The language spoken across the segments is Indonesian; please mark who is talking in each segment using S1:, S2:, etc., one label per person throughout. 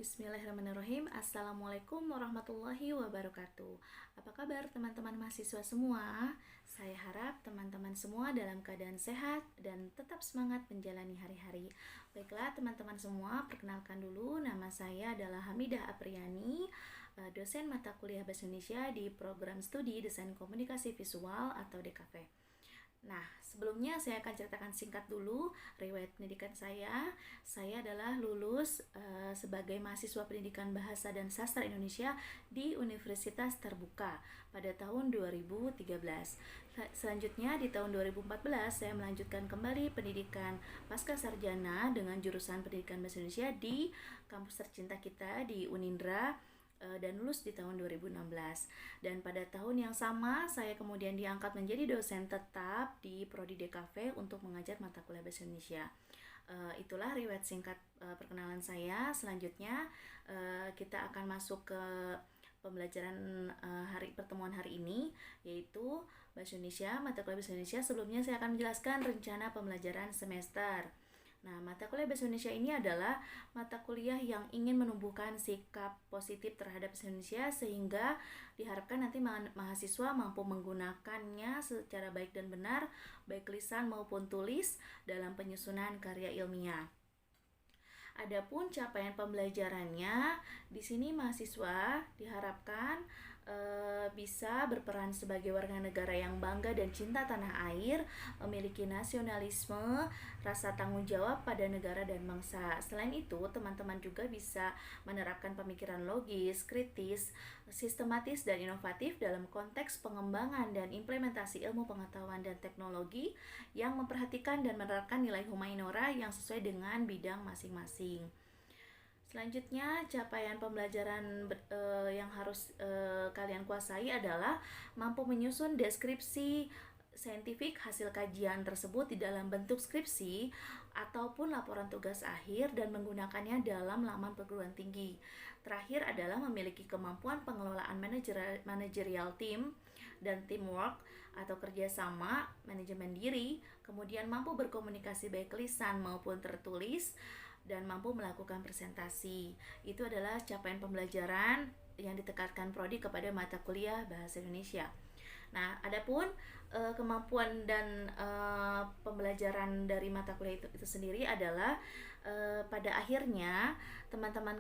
S1: Bismillahirrahmanirrahim. Assalamualaikum warahmatullahi wabarakatuh. Apa kabar teman-teman mahasiswa semua? Saya harap teman-teman semua dalam keadaan sehat dan tetap semangat menjalani hari-hari. Baiklah teman-teman semua, perkenalkan dulu, nama saya adalah Hamidah Apriani, dosen mata kuliah Bahasa Indonesia di program studi Desain Komunikasi Visual atau DKV. Nah, sebelumnya saya akan ceritakan singkat dulu riwayat pendidikan saya. Saya adalah lulus sebagai mahasiswa pendidikan Bahasa dan Sastra Indonesia di Universitas Terbuka pada tahun 2013. Selanjutnya di tahun 2014 saya melanjutkan kembali pendidikan pasca sarjana dengan jurusan Pendidikan Bahasa Indonesia di kampus tercinta kita di Unindra, dan lulus di tahun 2016. Dan pada tahun yang sama saya kemudian diangkat menjadi dosen tetap di Prodi DKV untuk mengajar mata kuliah Bahasa Indonesia. Itulah riwayat singkat perkenalan saya. Selanjutnya kita akan masuk ke pembelajaran pertemuan hari ini, yaitu Bahasa Indonesia, mata kuliah Bahasa Indonesia. Sebelumnya saya akan menjelaskan rencana pembelajaran semester. Nah, mata kuliah Bahasa Indonesia ini adalah mata kuliah yang ingin menumbuhkan sikap positif terhadap Bahasa Indonesia sehingga diharapkan nanti mahasiswa mampu menggunakannya secara baik dan benar, baik lisan maupun tulis dalam penyusunan karya ilmiah. Adapun capaian pembelajarannya, di sini mahasiswa diharapkan bisa berperan sebagai warga negara yang bangga dan cinta tanah air, memiliki nasionalisme, rasa tanggung jawab pada negara dan bangsa. Selain itu, teman-teman juga bisa menerapkan pemikiran logis, kritis, sistematis, dan inovatif dalam konteks pengembangan dan implementasi ilmu pengetahuan dan teknologi yang memperhatikan dan menerapkan nilai humanora yang sesuai dengan bidang masing-masing. Selanjutnya, capaian pembelajaran yang harus kalian kuasai adalah mampu menyusun deskripsi saintifik hasil kajian tersebut di dalam bentuk skripsi ataupun laporan tugas akhir dan menggunakannya dalam laman perguruan tinggi. Terakhir adalah memiliki kemampuan pengelolaan manajerial tim dan teamwork atau kerjasama, manajemen diri, kemudian mampu berkomunikasi baik lisan maupun tertulis, dan mampu melakukan presentasi. Itu adalah capaian pembelajaran yang ditekankan prodi kepada mata kuliah Bahasa Indonesia. Nah, adapun kemampuan dan pembelajaran dari mata kuliah itu sendiri adalah pada akhirnya teman-teman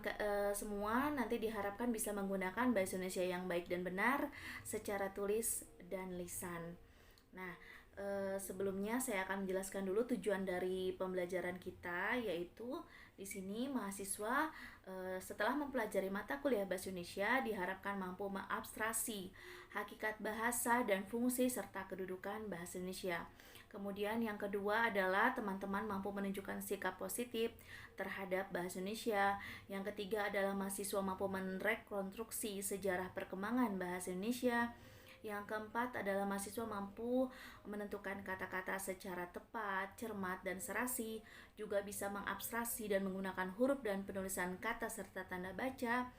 S1: semua nanti diharapkan bisa menggunakan Bahasa Indonesia yang baik dan benar secara tulis dan lisan. Nah, sebelumnya saya akan menjelaskan dulu tujuan dari pembelajaran kita, yaitu di sini mahasiswa setelah mempelajari mata kuliah Bahasa Indonesia diharapkan mampu mengabstraksi hakikat bahasa dan fungsi serta kedudukan Bahasa Indonesia. Kemudian yang kedua adalah teman-teman mampu menunjukkan sikap positif terhadap Bahasa Indonesia. Yang ketiga adalah mahasiswa mampu merekonstruksi sejarah perkembangan Bahasa Indonesia. Yang keempat adalah mahasiswa mampu menentukan kata-kata secara tepat, cermat, dan serasi, juga bisa mengabstraksi dan menggunakan huruf dan penulisan kata serta tanda baca,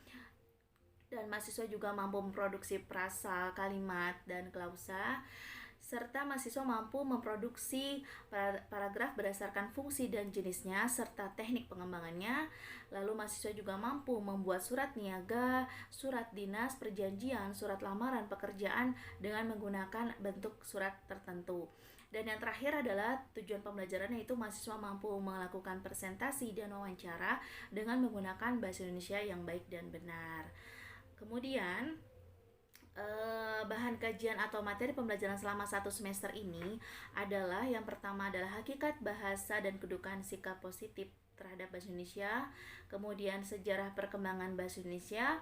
S1: dan mahasiswa juga mampu memproduksi frasa, kalimat, dan klausa, serta mahasiswa mampu memproduksi paragraf berdasarkan fungsi dan jenisnya serta teknik pengembangannya. Lalu mahasiswa juga mampu membuat surat niaga, surat dinas, perjanjian, surat lamaran pekerjaan dengan menggunakan bentuk surat tertentu. Dan yang terakhir adalah tujuan pembelajaran, yaitu mahasiswa mampu melakukan presentasi dan wawancara dengan menggunakan Bahasa Indonesia yang baik dan benar. Kemudian bahan kajian atau materi pembelajaran selama 1 semester ini adalah yang pertama adalah hakikat bahasa dan kedudukan sikap positif terhadap Bahasa Indonesia, kemudian sejarah perkembangan Bahasa Indonesia,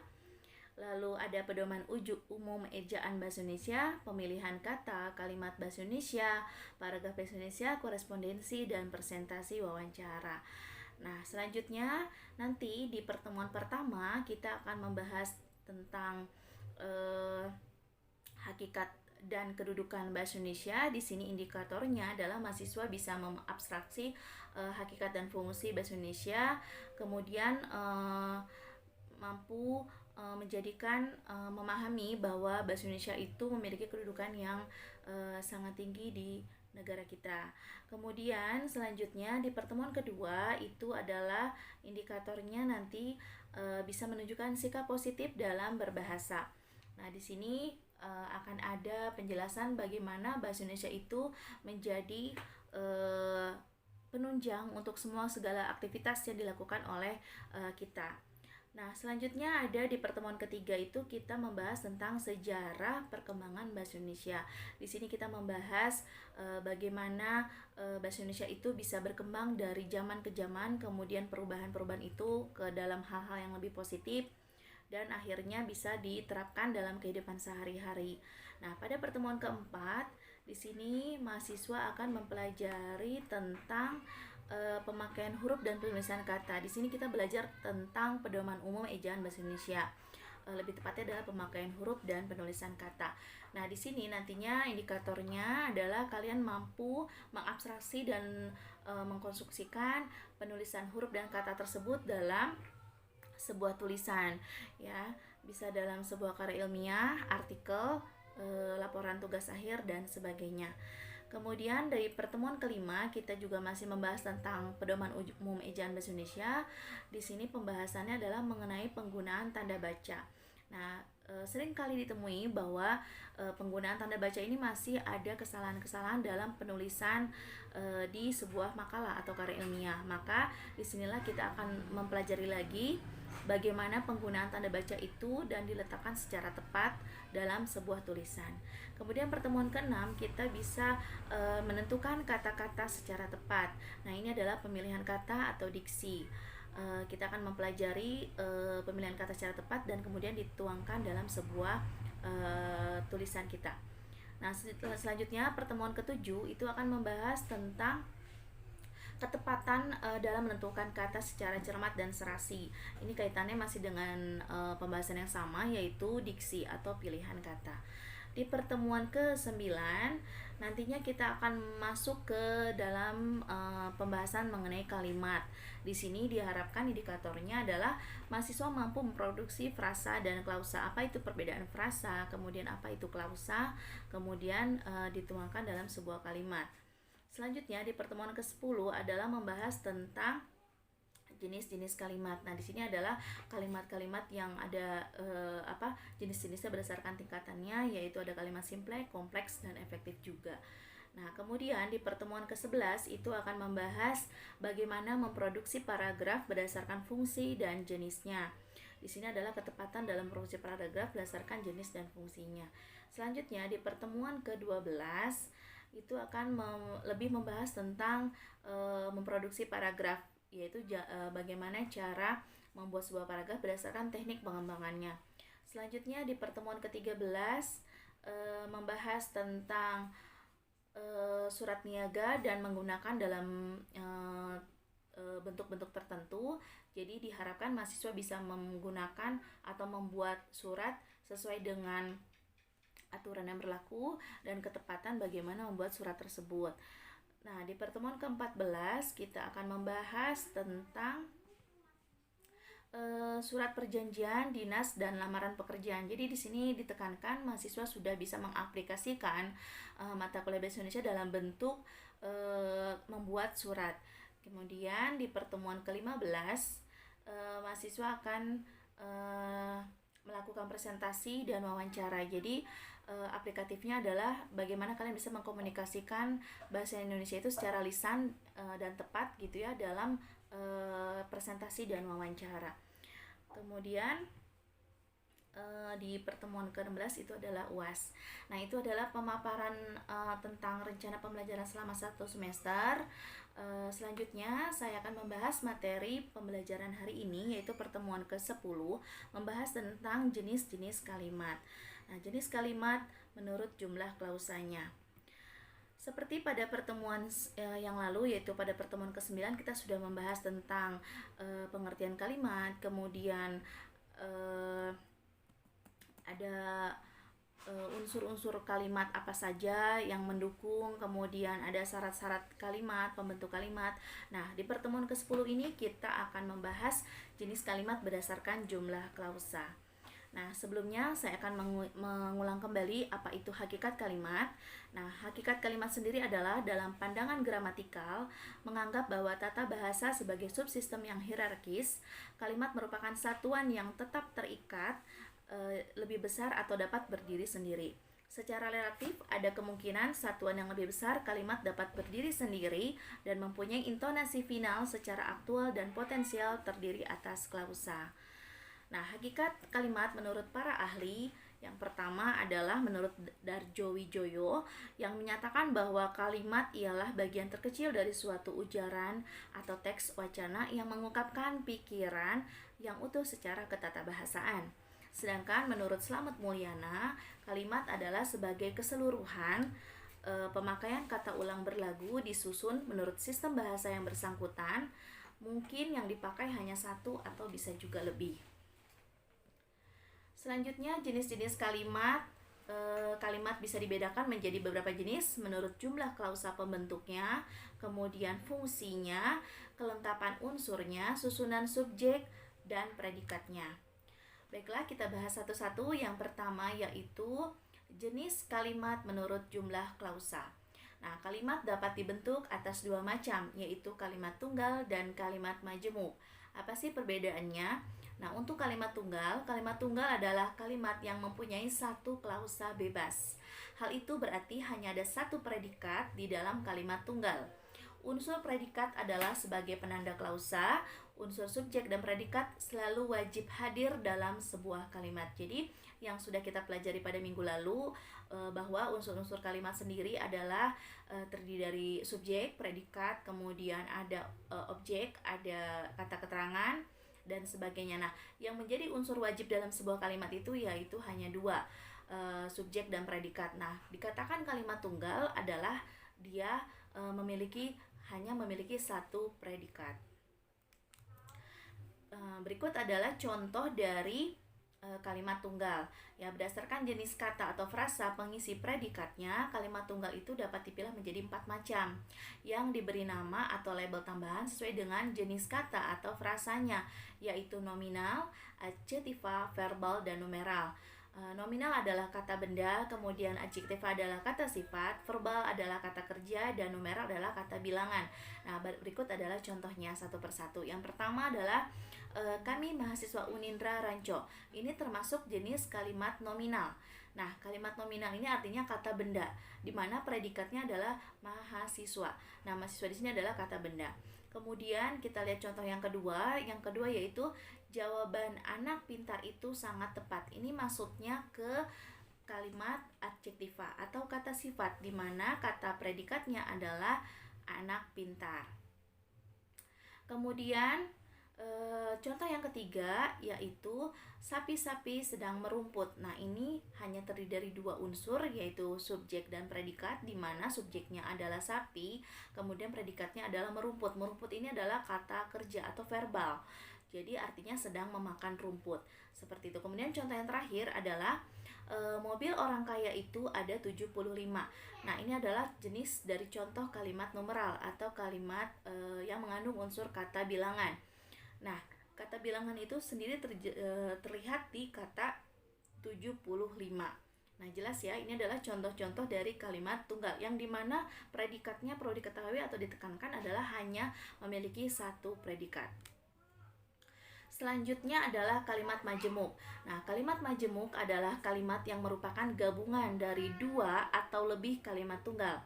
S1: lalu ada pedoman umum ejaan Bahasa Indonesia, pemilihan kata, kalimat Bahasa Indonesia, paragraf Bahasa Indonesia, korespondensi, dan presentasi wawancara. Nah, selanjutnya nanti di pertemuan pertama kita akan membahas tentang hakikat dan kedudukan Bahasa Indonesia. Di sini indikatornya adalah mahasiswa bisa mengabstraksi hakikat dan fungsi Bahasa Indonesia, kemudian mampu menjadikan memahami bahwa Bahasa Indonesia itu memiliki kedudukan yang sangat tinggi di negara kita. Kemudian selanjutnya di pertemuan kedua itu adalah indikatornya nanti bisa menunjukkan sikap positif dalam berbahasa. Nah, di sini akan ada penjelasan bagaimana bahasa Indonesia itu menjadi penunjang untuk semua segala aktivitas yang dilakukan oleh kita. Nah, selanjutnya ada di pertemuan ketiga itu kita membahas tentang sejarah perkembangan bahasa Indonesia. Di sini kita membahas bagaimana bahasa Indonesia itu bisa berkembang dari zaman ke zaman, kemudian perubahan-perubahan itu ke dalam hal-hal yang lebih positif dan akhirnya bisa diterapkan dalam kehidupan sehari-hari. Nah, pada pertemuan keempat, di sini mahasiswa akan mempelajari tentang pemakaian huruf dan penulisan kata. Di sini kita belajar tentang pedoman umum ejaan bahasa Indonesia. Lebih tepatnya adalah pemakaian huruf dan penulisan kata. Nah, di sini nantinya indikatornya adalah kalian mampu mengabstraksi dan mengkonstruksikan penulisan huruf dan kata tersebut dalam sebuah tulisan, ya, bisa dalam sebuah karya ilmiah, artikel, laporan tugas akhir dan sebagainya. Kemudian dari pertemuan kelima kita juga masih membahas tentang pedoman umum ejaan bahasa Indonesia. Di sini pembahasannya adalah mengenai penggunaan tanda baca. Nah, sering kali ditemui bahwa penggunaan tanda baca ini masih ada kesalahan-kesalahan dalam penulisan di sebuah makalah atau karya ilmiah. Maka disinilah kita akan mempelajari lagi bagaimana penggunaan tanda baca itu dan diletakkan secara tepat dalam sebuah tulisan. Kemudian pertemuan ke-6 kita bisa menentukan kata-kata secara tepat. Nah, ini adalah pemilihan kata atau diksi. Kita akan mempelajari pemilihan kata secara tepat dan kemudian dituangkan dalam sebuah tulisan kita. Nah, selanjutnya pertemuan ke-7 itu akan membahas tentang ketepatan dalam menentukan kata secara cermat dan serasi. Ini kaitannya masih dengan pembahasan yang sama, yaitu diksi atau pilihan kata. Di pertemuan ke-9 nantinya kita akan masuk ke dalam pembahasan mengenai kalimat. Di sini diharapkan indikatornya adalah mahasiswa mampu memproduksi frasa dan klausa. Apa itu perbedaan frasa, kemudian apa itu klausa, kemudian dituangkan dalam sebuah kalimat. Selanjutnya di pertemuan ke-10 adalah membahas tentang jenis-jenis kalimat. Nah, di sini adalah kalimat-kalimat yang ada jenis-jenisnya berdasarkan tingkatannya, yaitu ada kalimat simple, kompleks, dan efektif juga. Nah, kemudian di pertemuan ke-11 itu akan membahas bagaimana memproduksi paragraf berdasarkan fungsi dan jenisnya. Di sini adalah ketepatan dalam produksi paragraf berdasarkan jenis dan fungsinya. Selanjutnya di pertemuan ke-12 itu akan lebih membahas tentang memproduksi paragraf, yaitu bagaimana cara membuat sebuah paragraf berdasarkan teknik pengembangannya. Selanjutnya di pertemuan ke-13 membahas tentang surat niaga dan menggunakan dalam bentuk-bentuk tertentu. Jadi diharapkan mahasiswa bisa menggunakan atau membuat surat sesuai dengan aturan yang berlaku dan ketepatan bagaimana membuat surat tersebut. Nah, di pertemuan ke-14 kita akan membahas tentang surat perjanjian dinas dan lamaran pekerjaan. Jadi di sini ditekankan mahasiswa sudah bisa mengaplikasikan mata kuliah bahasa Indonesia dalam bentuk membuat surat. Kemudian di pertemuan ke-15 mahasiswa akan melakukan presentasi dan wawancara. Jadi aplikatifnya adalah bagaimana kalian bisa mengkomunikasikan bahasa Indonesia itu secara lisan dan tepat gitu ya dalam presentasi dan wawancara. Kemudian di pertemuan ke-16 itu adalah UAS. Nah, itu adalah pemaparan tentang rencana pembelajaran selama 1 semester. Selanjutnya saya akan membahas materi pembelajaran hari ini, yaitu pertemuan ke-10 membahas tentang jenis-jenis kalimat. Nah, jenis kalimat menurut jumlah klausanya. Seperti pada pertemuan yang lalu, yaitu pada pertemuan ke-9 kita sudah membahas tentang pengertian kalimat, kemudian ada unsur-unsur kalimat apa saja yang mendukung, kemudian ada syarat-syarat kalimat, pembentuk kalimat. Nah, di pertemuan ke-10 ini kita akan membahas jenis kalimat berdasarkan jumlah klausa. Nah, sebelumnya saya akan mengulang kembali apa itu hakikat kalimat. Nah, hakikat kalimat sendiri adalah dalam pandangan gramatikal menganggap bahwa tata bahasa sebagai subsistem yang hierarkis, kalimat merupakan satuan yang tetap terikat, lebih besar atau dapat berdiri sendiri. Secara relatif, ada kemungkinan satuan yang lebih besar kalimat dapat berdiri sendiri dan mempunyai intonasi final secara aktual dan potensial terdiri atas klausa. Nah, hakikat kalimat menurut para ahli yang pertama adalah menurut Darjo Wijoyo yang menyatakan bahwa kalimat ialah bagian terkecil dari suatu ujaran atau teks wacana yang mengungkapkan pikiran yang utuh secara ketatabahasaan. Sedangkan menurut Slamet Mulyana, kalimat adalah sebagai keseluruhan pemakaian kata ulang berlagu disusun menurut sistem bahasa yang bersangkutan, mungkin yang dipakai hanya satu atau bisa juga lebih. Selanjutnya, jenis-jenis kalimat. Kalimat bisa dibedakan menjadi beberapa jenis menurut jumlah klausa pembentuknya, kemudian fungsinya, kelengkapan unsurnya, susunan subjek, dan predikatnya. Baiklah, kita bahas satu-satu. Yang pertama yaitu jenis kalimat menurut jumlah klausa. Nah, kalimat dapat dibentuk atas dua macam, yaitu kalimat tunggal dan kalimat majemuk. Apa sih perbedaannya? Nah, untuk kalimat tunggal adalah kalimat yang mempunyai satu klausa bebas. Hal itu berarti hanya ada satu predikat di dalam kalimat tunggal. Unsur predikat adalah sebagai penanda klausa, unsur subjek dan predikat selalu wajib hadir dalam sebuah kalimat. Jadi, yang sudah kita pelajari pada minggu lalu, bahwa unsur-unsur kalimat sendiri adalah terdiri dari subjek, predikat, kemudian ada objek, ada kata keterangan, dan sebagainya. Nah, yang menjadi unsur wajib dalam sebuah kalimat itu yaitu hanya dua, subjek dan predikat. Nah, dikatakan kalimat tunggal adalah dia hanya memiliki satu predikat. Berikut adalah contoh dari kalimat tunggal. Ya, berdasarkan jenis kata atau frasa pengisi predikatnya, kalimat tunggal itu dapat dipilah menjadi 4 macam yang diberi nama atau label tambahan sesuai dengan jenis kata atau frasanya, yaitu nominal, adjektiva, verbal, dan numeral. Nominal adalah kata benda, kemudian adjektiva adalah kata sifat, verbal adalah kata kerja, dan numeral adalah kata bilangan. Nah, berikut adalah contohnya satu persatu. Yang pertama adalah kami mahasiswa Unindra Ranco. Ini termasuk jenis kalimat nominal. Nah, kalimat nominal ini artinya kata benda, di mana predikatnya adalah mahasiswa. Nah, mahasiswa di sini adalah kata benda. Kemudian kita lihat contoh yang kedua. Yang kedua yaitu jawaban anak pintar itu sangat tepat. Ini maksudnya ke kalimat adjektiva atau kata sifat, di mana kata predikatnya adalah anak pintar. Kemudian contoh yang ketiga yaitu sapi-sapi sedang merumput. Nah, ini hanya terdiri dari dua unsur, yaitu subjek dan predikat, di mana subjeknya adalah sapi, kemudian predikatnya adalah merumput. Merumput ini adalah kata kerja atau verbal. Jadi artinya sedang memakan rumput. Seperti itu. Kemudian contoh yang terakhir adalah mobil orang kaya itu ada 75. Nah, ini adalah jenis dari contoh kalimat numeral atau kalimat yang mengandung unsur kata bilangan. Nah, kata bilangan itu sendiri terlihat di kata 75. Nah, jelas ya, ini adalah contoh-contoh dari kalimat tunggal yang dimana predikatnya perlu diketahui atau ditekankan adalah hanya memiliki satu predikat. Selanjutnya adalah kalimat majemuk. Nah, kalimat majemuk adalah kalimat yang merupakan gabungan dari dua atau lebih kalimat tunggal.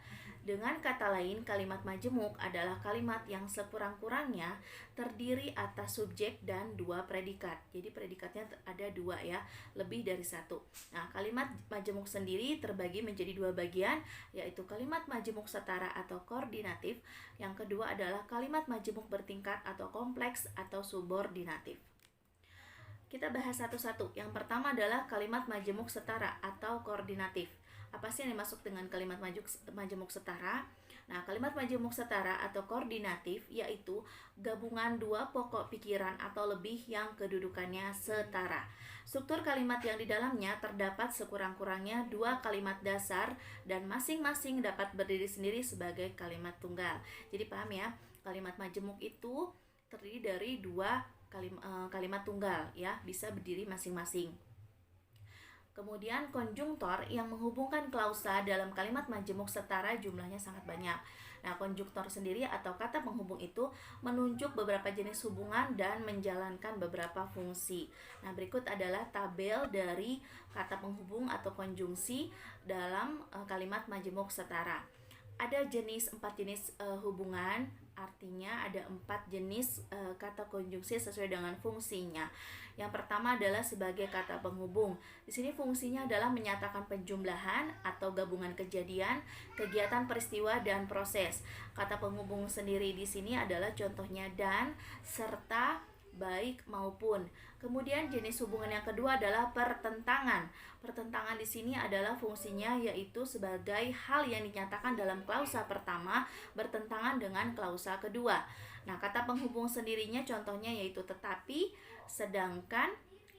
S1: Dengan kata lain, kalimat majemuk adalah kalimat yang sekurang-kurangnya terdiri atas subjek dan dua predikat. Jadi predikatnya ada dua ya, lebih dari satu. Nah, kalimat majemuk sendiri terbagi menjadi dua bagian, yaitu kalimat majemuk setara atau koordinatif. Yang kedua adalah kalimat majemuk bertingkat atau kompleks atau subordinatif. Kita bahas satu-satu. Yang pertama adalah kalimat majemuk setara atau koordinatif. Apa sih yang dimaksud dengan kalimat majemuk setara? Nah, kalimat majemuk setara atau koordinatif yaitu gabungan dua pokok pikiran atau lebih yang kedudukannya setara. Struktur kalimat yang di dalamnya terdapat sekurang-kurangnya dua kalimat dasar dan masing-masing dapat berdiri sendiri sebagai kalimat tunggal. Jadi paham ya, kalimat majemuk itu terdiri dari dua kalimat tunggal ya, bisa berdiri masing-masing. Kemudian konjungtor yang menghubungkan klausa dalam kalimat majemuk setara jumlahnya sangat banyak. Nah, konjungtor sendiri atau kata penghubung itu menunjuk beberapa jenis hubungan dan menjalankan beberapa fungsi. Nah, berikut adalah tabel dari kata penghubung atau konjungsi dalam kalimat majemuk setara. Ada empat jenis hubungan, artinya ada 4 jenis kata konjungsi sesuai dengan fungsinya. Yang pertama adalah sebagai kata penghubung. Di sini fungsinya adalah menyatakan penjumlahan atau gabungan kejadian, kegiatan, peristiwa, dan proses. Kata penghubung sendiri di sini adalah contohnya dan, serta, baik, maupun. Kemudian jenis hubungan yang kedua adalah pertentangan. Pertentangan di sini adalah fungsinya yaitu sebagai hal yang dinyatakan dalam klausa pertama bertentangan dengan klausa kedua. Nah, kata penghubung sendirinya contohnya yaitu tetapi, sedangkan,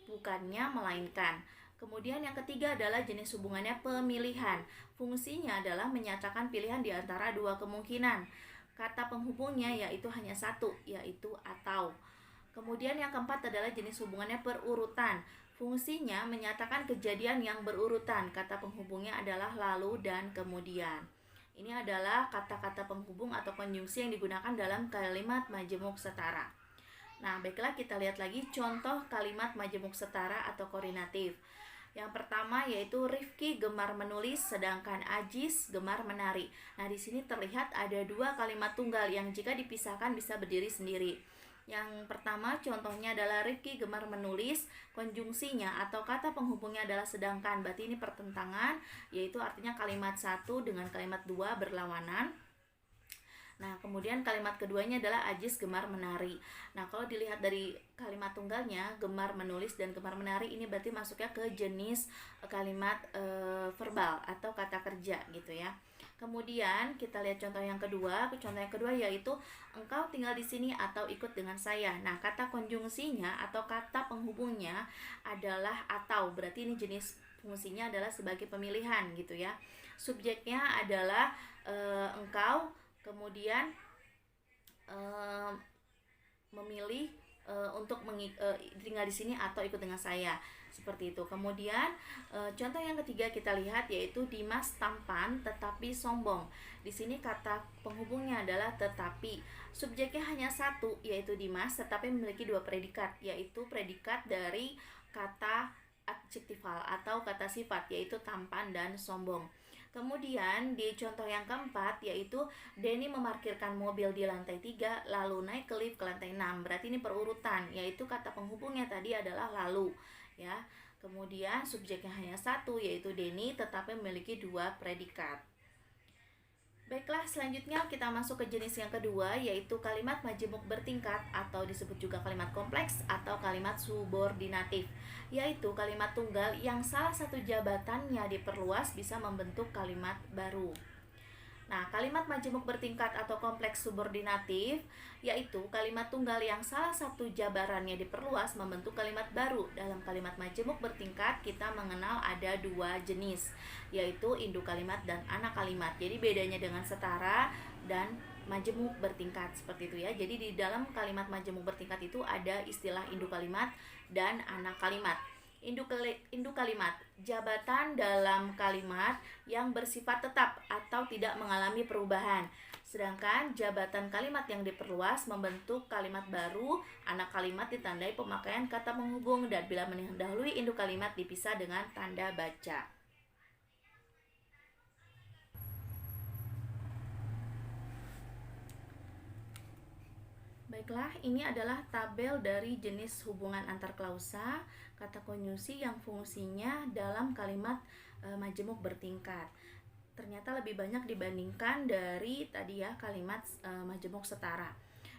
S1: bukannya, melainkan. Kemudian yang ketiga adalah jenis hubungannya pemilihan. Fungsinya adalah menyatakan pilihan di antara dua kemungkinan. Kata penghubungnya yaitu hanya satu, yaitu atau. Kemudian yang keempat adalah jenis hubungannya perurutan. Fungsinya menyatakan kejadian yang berurutan. Kata penghubungnya adalah lalu dan kemudian. Ini adalah kata-kata penghubung atau konjungsi yang digunakan dalam kalimat majemuk setara. Nah, baiklah kita lihat lagi contoh kalimat majemuk setara atau koordinatif. Yang pertama yaitu Rifki gemar menulis sedangkan Ajis gemar menari. Nah, di sini terlihat ada dua kalimat tunggal yang jika dipisahkan bisa berdiri sendiri. Yang pertama contohnya adalah Rifki gemar menulis, konjungsinya atau kata penghubungnya adalah sedangkan. Berarti ini pertentangan, yaitu artinya kalimat satu dengan kalimat dua berlawanan. Nah, kemudian kalimat keduanya adalah Ajis gemar menari. Nah, kalau dilihat dari kalimat tunggalnya, gemar menulis dan gemar menari, ini berarti masuknya ke jenis kalimat verbal atau kata kerja gitu ya. Kemudian kita lihat contoh yang kedua. Contoh yang kedua yaitu engkau tinggal di sini atau ikut dengan saya. Nah, kata konjungsinya atau kata penghubungnya adalah atau. Berarti ini jenis fungsinya adalah sebagai pemilihan gitu ya. Subjeknya adalah engkau, kemudian memilih untuk tinggal di sini atau ikut dengan saya, seperti itu. Kemudian contoh yang ketiga kita lihat yaitu Dimas tampan tetapi sombong. Di sini kata penghubungnya adalah tetapi. Subjeknya hanya satu yaitu Dimas, tetapi memiliki dua predikat, yaitu predikat dari kata adjektifal atau kata sifat yaitu tampan dan sombong. Kemudian di contoh yang keempat yaitu Denny memarkirkan mobil di lantai 3 lalu naik ke lift ke lantai 6. Berarti ini perurutan, yaitu kata penghubungnya tadi adalah lalu ya. Kemudian subjeknya hanya satu yaitu Denny tetapi memiliki dua predikat. Baiklah, selanjutnya kita masuk ke jenis yang kedua yaitu kalimat majemuk bertingkat atau disebut juga kalimat kompleks atau kalimat subordinatif, yaitu kalimat tunggal yang salah satu jabatannya diperluas bisa membentuk kalimat baru. Nah, kalimat majemuk bertingkat atau kompleks subordinatif yaitu kalimat tunggal yang salah satu jabarannya diperluas membentuk kalimat baru. Dalam kalimat majemuk bertingkat kita mengenal ada dua jenis, yaitu induk kalimat dan anak kalimat. Jadi bedanya dengan setara dan majemuk bertingkat seperti itu ya. Jadi di dalam kalimat majemuk bertingkat itu ada istilah induk kalimat dan anak kalimat. Induk kalimat, jabatan dalam kalimat yang bersifat tetap atau tidak mengalami perubahan. Sedangkan jabatan kalimat yang diperluas membentuk kalimat baru. Anak kalimat ditandai pemakaian kata penghubung dan bila mendahului induk kalimat dipisah dengan tanda baca. Baiklah, ini adalah tabel dari jenis hubungan antar klausa, kata konjungsi yang fungsinya dalam kalimat majemuk bertingkat. Ternyata lebih banyak dibandingkan dari tadi ya kalimat majemuk setara.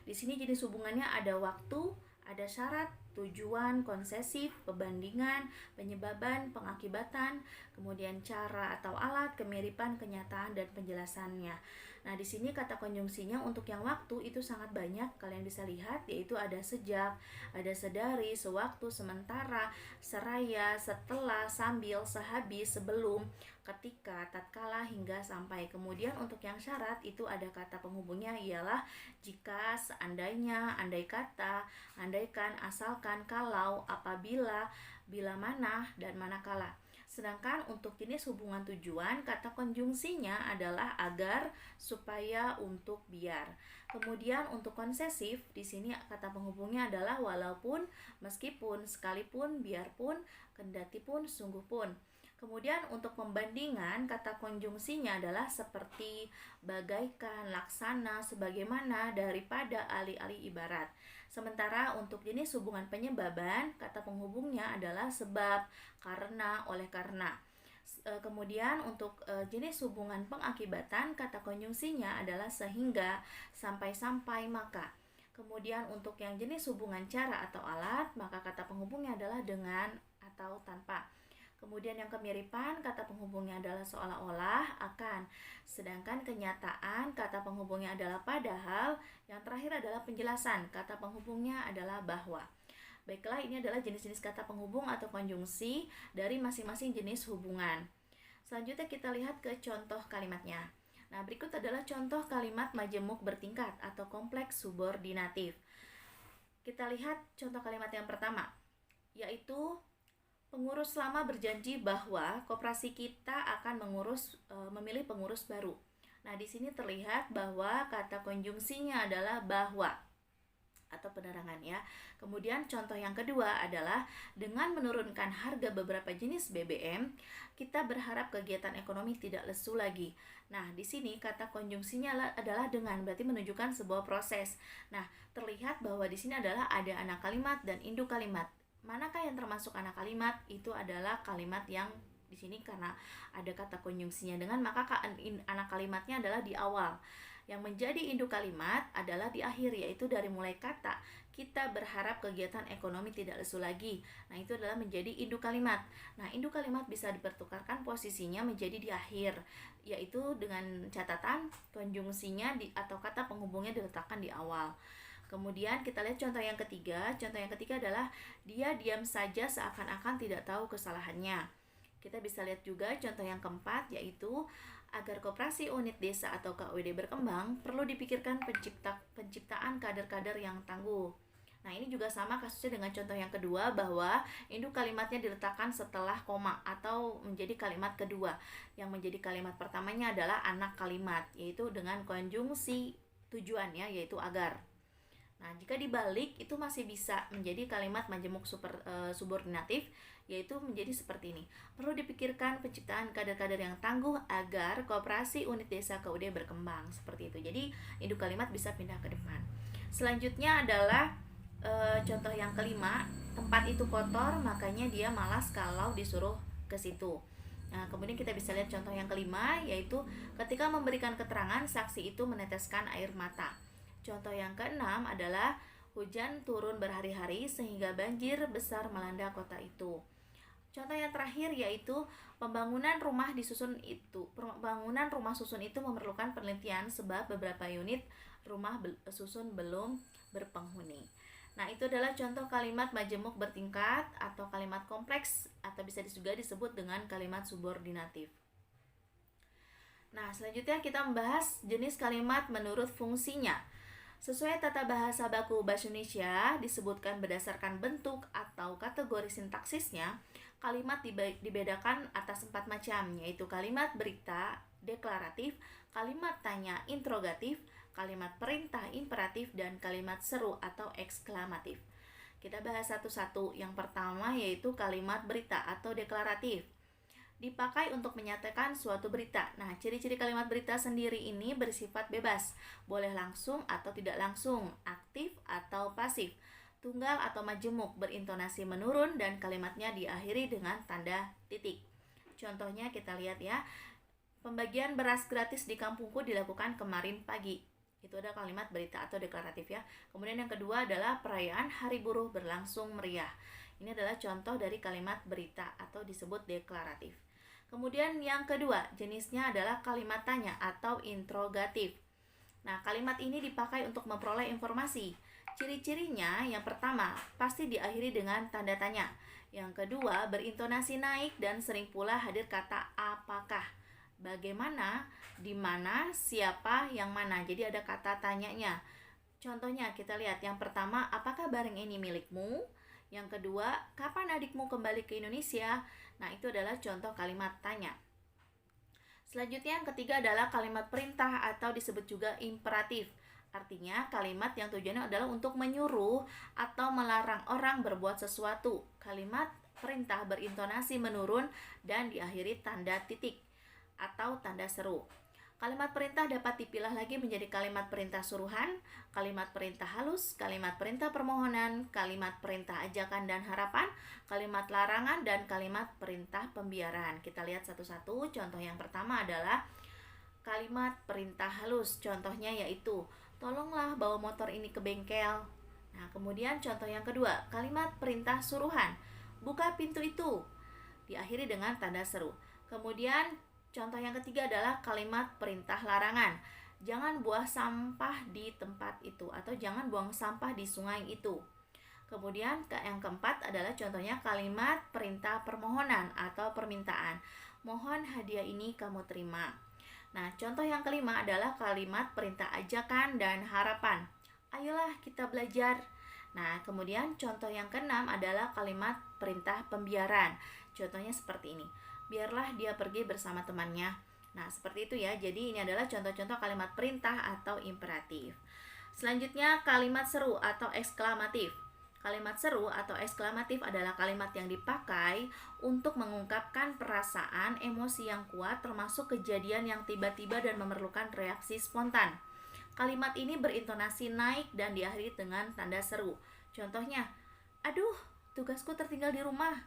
S1: Di sini jenis hubungannya ada waktu, ada syarat, tujuan, konsesif, pembandingan, penyebaban, pengakibatan, kemudian cara atau alat, kemiripan, kenyataan, dan penjelasannya. Nah, di sini kata konjungsinya untuk yang waktu itu sangat banyak. Kalian bisa lihat yaitu ada sejak, ada sedari, sewaktu, sementara, seraya, setelah, sambil, sehabis, sebelum, ketika, tatkala, hingga, sampai. Kemudian untuk yang syarat itu ada kata penghubungnya ialah jika, seandainya, andai kata, andaikan, asalkan, kalau, apabila, bila mana, dan manakala. Sedangkan untuk jenis hubungan tujuan, kata konjungsinya adalah agar, supaya, untuk, biar. Kemudian untuk konsesif, di sini kata penghubungnya adalah walaupun, meskipun, sekalipun, biarpun, kendatipun, sungguh pun. Kemudian untuk pembandingan, kata konjungsinya adalah seperti, bagaikan, laksana, sebagaimana, daripada, alih-alih ibarat. Sementara untuk jenis hubungan penyebaban, kata penghubungnya adalah sebab, karena, oleh karena. Kemudian untuk jenis hubungan pengakibatan, kata konjungsinya adalah sehingga, sampai-sampai, maka. Kemudian untuk yang jenis hubungan cara atau alat, maka kata penghubungnya adalah dengan atau tanpa. Kemudian yang kemiripan, kata penghubungnya adalah seolah-olah, akan. Sedangkan kenyataan, kata penghubungnya adalah padahal. Yang terakhir adalah penjelasan, kata penghubungnya adalah bahwa. Baiklah, ini adalah jenis-jenis kata penghubung atau konjungsi dari masing-masing jenis hubungan. Selanjutnya kita lihat ke contoh kalimatnya. Nah, berikut adalah contoh kalimat majemuk bertingkat atau kompleks subordinatif. Kita lihat contoh kalimat yang pertama, yaitu pengurus lama berjanji bahwa koperasi kita akan memilih pengurus baru. Nah, di sini terlihat bahwa kata konjungsinya adalah bahwa atau penerangan ya. Kemudian contoh yang kedua adalah dengan menurunkan harga beberapa jenis BBM, kita berharap kegiatan ekonomi tidak lesu lagi. Nah, di sini kata konjungsinya adalah dengan, berarti menunjukkan sebuah proses. Nah, terlihat bahwa di sini adalah ada anak kalimat dan induk kalimat. Manakah yang termasuk anak kalimat? Itu adalah kalimat yang di sini karena ada kata konjungsinya dengan, maka anak kalimatnya adalah di awal. Yang menjadi induk kalimat adalah di akhir, yaitu dari mulai kata kita berharap kegiatan ekonomi tidak lesu lagi. Nah, itu adalah menjadi induk kalimat. Nah, induk kalimat bisa dipertukarkan posisinya menjadi di akhir, yaitu dengan catatan konjungsinya atau kata penghubungnya diletakkan di awal. Kemudian kita lihat contoh yang ketiga. Contoh yang ketiga adalah dia diam saja seakan-akan tidak tahu kesalahannya. Kita bisa lihat juga contoh yang keempat, yaitu agar koperasi unit desa atau KUD berkembang, perlu dipikirkan penciptaan kader-kader yang tangguh. Nah, ini juga sama kasusnya dengan contoh yang kedua, bahwa induk kalimatnya diletakkan setelah koma atau menjadi kalimat kedua. Yang menjadi kalimat pertamanya adalah anak kalimat, yaitu dengan konjungsi tujuannya, yaitu agar. Nah, jika dibalik itu masih bisa menjadi kalimat majemuk subordinatif, yaitu menjadi seperti ini. Perlu dipikirkan penciptaan kader-kader yang tangguh agar koperasi unit desa KUD berkembang, seperti itu. Jadi, induk kalimat bisa pindah ke depan. Selanjutnya adalah contoh yang kelima, tempat itu kotor, makanya dia malas kalau disuruh ke situ. Nah, kemudian kita bisa lihat contoh yang kelima, yaitu ketika memberikan keterangan, saksi itu meneteskan air mata. Contoh yang keenam adalah hujan turun berhari-hari sehingga banjir besar melanda kota itu. Contoh yang terakhir yaitu pembangunan rumah susun itu memerlukan penelitian sebab beberapa unit rumah susun belum berpenghuni. Nah, itu adalah contoh kalimat majemuk bertingkat atau kalimat kompleks, atau bisa juga disebut dengan kalimat subordinatif. Nah, selanjutnya kita membahas jenis kalimat menurut fungsinya. Sesuai tata bahasa baku Bahasa Indonesia disebutkan berdasarkan bentuk atau kategori sintaksisnya, kalimat dibedakan atas 4 macam, yaitu kalimat berita, deklaratif, kalimat tanya, interrogatif, kalimat perintah, imperatif, dan kalimat seru atau eksklamatif. Kita bahas satu-satu. Yang pertama yaitu kalimat berita atau deklaratif. Dipakai untuk menyatakan suatu berita. Nah, ciri-ciri kalimat berita sendiri ini bersifat bebas, boleh langsung atau tidak langsung, aktif atau pasif, tunggal atau majemuk, berintonasi menurun, dan kalimatnya diakhiri dengan tanda titik. Contohnya kita lihat ya, pembagian beras gratis di kampungku dilakukan kemarin pagi. Itu ada kalimat berita atau deklaratif ya. Kemudian yang kedua adalah perayaan Hari Buruh berlangsung meriah. Ini adalah contoh dari kalimat berita atau disebut deklaratif. Kemudian yang kedua, jenisnya adalah kalimat tanya atau interrogatif. Nah, kalimat ini dipakai untuk memperoleh informasi. Ciri-cirinya, yang pertama, pasti diakhiri dengan tanda tanya. Yang kedua, berintonasi naik dan sering pula hadir kata apakah, bagaimana, di mana, siapa, yang mana. Jadi ada kata tanyanya. Contohnya kita lihat yang pertama, apakah barang ini milikmu? Yang kedua, kapan adikmu kembali ke Indonesia? Nah, itu adalah contoh kalimat tanya. Selanjutnya yang ketiga adalah kalimat perintah atau disebut juga imperatif. Artinya kalimat yang tujuannya adalah untuk menyuruh atau melarang orang berbuat sesuatu. Kalimat perintah berintonasi menurun dan diakhiri tanda titik atau tanda seru. Kalimat perintah dapat dipilah lagi menjadi kalimat perintah suruhan, kalimat perintah halus, kalimat perintah permohonan, kalimat perintah ajakan dan harapan, kalimat larangan, dan kalimat perintah pembiaran. Kita lihat satu-satu. Contoh yang pertama adalah kalimat perintah halus. Contohnya yaitu, tolonglah bawa motor ini ke bengkel. Nah, kemudian contoh yang kedua, kalimat perintah suruhan. Buka pintu itu. Diakhiri dengan tanda seru. Kemudian contoh yang ketiga adalah kalimat perintah larangan. Jangan buang sampah di tempat itu atau jangan buang sampah di sungai itu. Kemudian yang keempat adalah contohnya kalimat perintah permohonan atau permintaan. Mohon hadiah ini kamu terima. Nah, contoh yang kelima adalah kalimat perintah ajakan dan harapan. Ayolah kita belajar. Nah, kemudian contoh yang keenam adalah kalimat perintah pembiaran. Contohnya seperti ini. Biarlah dia pergi bersama temannya. Nah, seperti itu ya. Jadi ini adalah contoh-contoh kalimat perintah atau imperatif. Selanjutnya kalimat seru atau eksklamatif. Kalimat seru atau eksklamatif adalah kalimat yang dipakai untuk mengungkapkan perasaan, emosi yang kuat, termasuk kejadian yang tiba-tiba dan memerlukan reaksi spontan. Kalimat ini berintonasi naik dan diakhiri dengan tanda seru. Contohnya, aduh, tugasku tertinggal di rumah.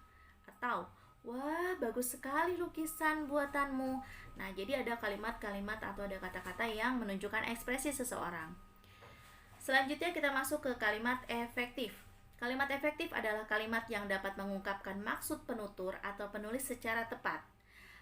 S1: Atau, wah, bagus sekali lukisan buatanmu. Nah, jadi ada kalimat-kalimat atau ada kata-kata yang menunjukkan ekspresi seseorang. Selanjutnya kita masuk ke kalimat efektif. Kalimat efektif adalah kalimat yang dapat mengungkapkan maksud penutur atau penulis secara tepat,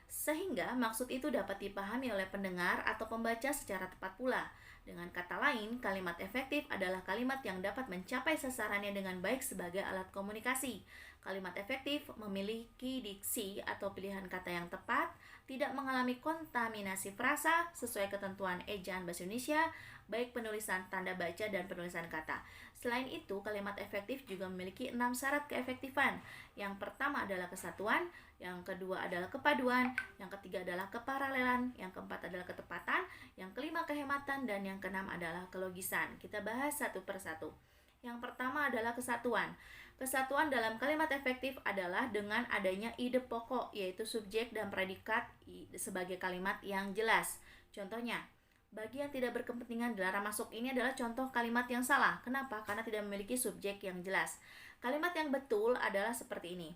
S1: sehingga maksud itu dapat dipahami oleh pendengar atau pembaca secara tepat pula. Dengan kata lain, kalimat efektif adalah kalimat yang dapat mencapai sasarannya dengan baik sebagai alat komunikasi. Kalimat efektif memiliki diksi atau pilihan kata yang tepat, tidak mengalami kontaminasi frasa sesuai ketentuan ejaan bahasa Indonesia, baik penulisan tanda baca dan penulisan kata. Selain itu, kalimat efektif juga memiliki 6 syarat keefektifan. Yang pertama adalah kesatuan, yang kedua adalah kepaduan, yang ketiga adalah keparalelan, yang keempat adalah ketepatan, yang kelima kehematan, dan yang keenam adalah kelogisan. Kita bahas satu persatu. Yang pertama adalah kesatuan. Kesatuan dalam kalimat efektif adalah dengan adanya ide pokok, yaitu subjek dan predikat sebagai kalimat yang jelas. Contohnya, bagi yang tidak berkepentingan dilarang masuk, ini adalah contoh kalimat yang salah. Kenapa? Karena tidak memiliki subjek yang jelas. Kalimat yang betul adalah seperti ini.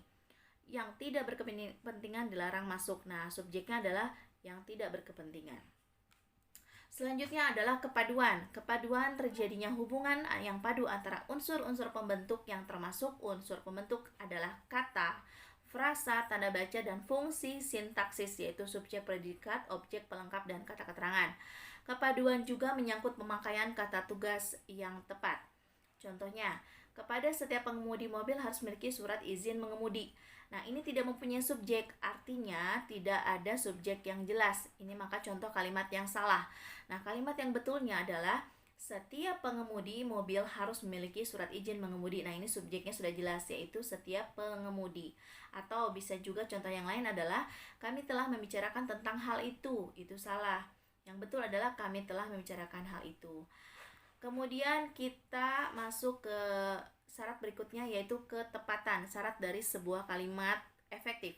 S1: Yang tidak berkepentingan dilarang masuk. Nah, subjeknya adalah yang tidak berkepentingan. Selanjutnya adalah kepaduan. Kepaduan terjadinya hubungan yang padu antara unsur-unsur pembentuk yang termasuk unsur pembentuk adalah kata, frasa, tanda baca, dan fungsi sintaksis, yaitu subjek, predikat, objek, pelengkap, dan kata keterangan. Kepaduan juga menyangkut pemakaian kata tugas yang tepat. Contohnya, kepada setiap pengemudi mobil harus memiliki surat izin mengemudi. Nah, ini tidak mempunyai subjek, artinya tidak ada subjek yang jelas. Ini maka contoh kalimat yang salah. Nah, kalimat yang betulnya adalah setiap pengemudi mobil harus memiliki surat izin mengemudi. Nah, ini subjeknya sudah jelas, yaitu setiap pengemudi. Atau bisa juga contoh yang lain adalah kami telah membicarakan tentang hal itu. Itu salah. Yang betul adalah kami telah membicarakan hal itu. Kemudian kita masuk ke syarat berikutnya, yaitu ketepatan, syarat dari sebuah kalimat efektif.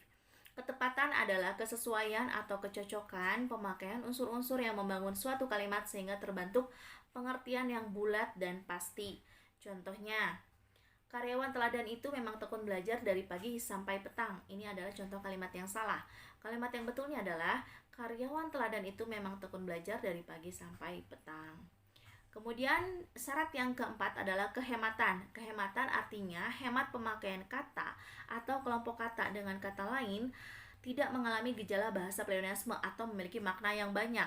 S1: Ketepatan adalah kesesuaian atau kecocokan pemakaian unsur-unsur yang membangun suatu kalimat sehingga terbentuk pengertian yang bulat dan pasti. Contohnya, karyawan teladan itu memang tekun belajar dari pagi sampai petang. Ini adalah contoh kalimat yang salah. Kalimat yang betulnya adalah karyawan teladan itu memang tekun belajar dari pagi sampai petang. Kemudian syarat yang keempat adalah kehematan. Kehematan artinya hemat pemakaian kata atau kelompok kata, dengan kata lain tidak mengalami gejala bahasa pleonasme atau memiliki makna yang banyak.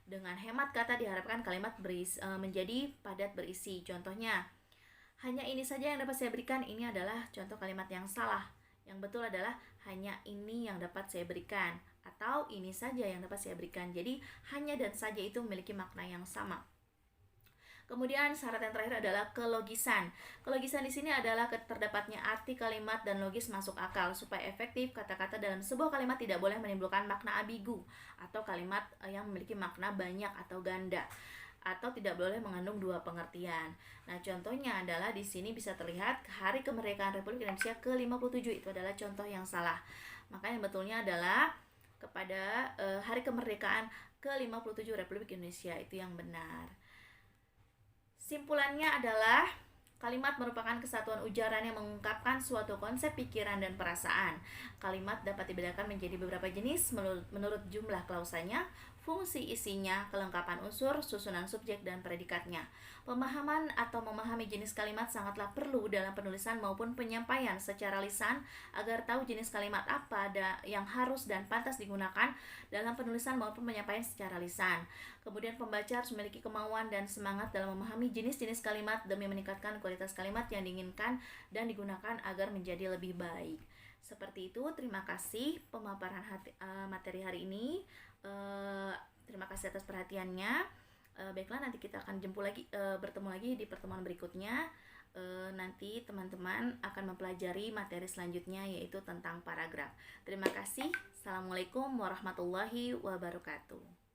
S1: Dengan hemat kata diharapkan kalimat menjadi padat berisi. Contohnya, hanya ini saja yang dapat saya berikan. Ini adalah contoh kalimat yang salah. Yang betul adalah hanya ini yang dapat saya berikan, atau ini saja yang dapat saya berikan. Jadi hanya dan saja itu memiliki makna yang sama. Kemudian syarat yang terakhir adalah kelogisan. Kelogisan di sini adalah terdapatnya arti kalimat dan logis masuk akal. Supaya efektif, kata-kata dalam sebuah kalimat tidak boleh menimbulkan makna ambigu atau kalimat yang memiliki makna banyak atau ganda, atau tidak boleh mengandung dua pengertian. Nah, contohnya adalah di sini bisa terlihat Hari Kemerdekaan Republik Indonesia ke-57, itu adalah contoh yang salah. Maka yang betulnya adalah kepada Hari Kemerdekaan ke-57 Republik Indonesia, itu yang benar. Simpulannya adalah kalimat merupakan kesatuan ujaran yang mengungkapkan suatu konsep pikiran dan perasaan. Kalimat dapat dibedakan menjadi beberapa jenis menurut jumlah klausanya, fungsi isinya, kelengkapan unsur, susunan subjek, dan predikatnya. Pemahaman atau memahami jenis kalimat sangatlah perlu dalam penulisan maupun penyampaian secara lisan agar tahu jenis kalimat apa yang harus dan pantas digunakan dalam penulisan maupun penyampaian secara lisan. Kemudian pembaca harus memiliki kemauan dan semangat dalam memahami jenis-jenis kalimat demi meningkatkan kualitas kalimat yang diinginkan dan digunakan agar menjadi lebih baik. Seperti itu, terima kasih pemaparan materi hari ini. Terima kasih atas perhatiannya. Baiklah, nanti kita akan bertemu lagi di pertemuan berikutnya. Nanti teman-teman akan mempelajari materi selanjutnya, yaitu tentang paragraf. Terima kasih. Assalamualaikum warahmatullahi wabarakatuh.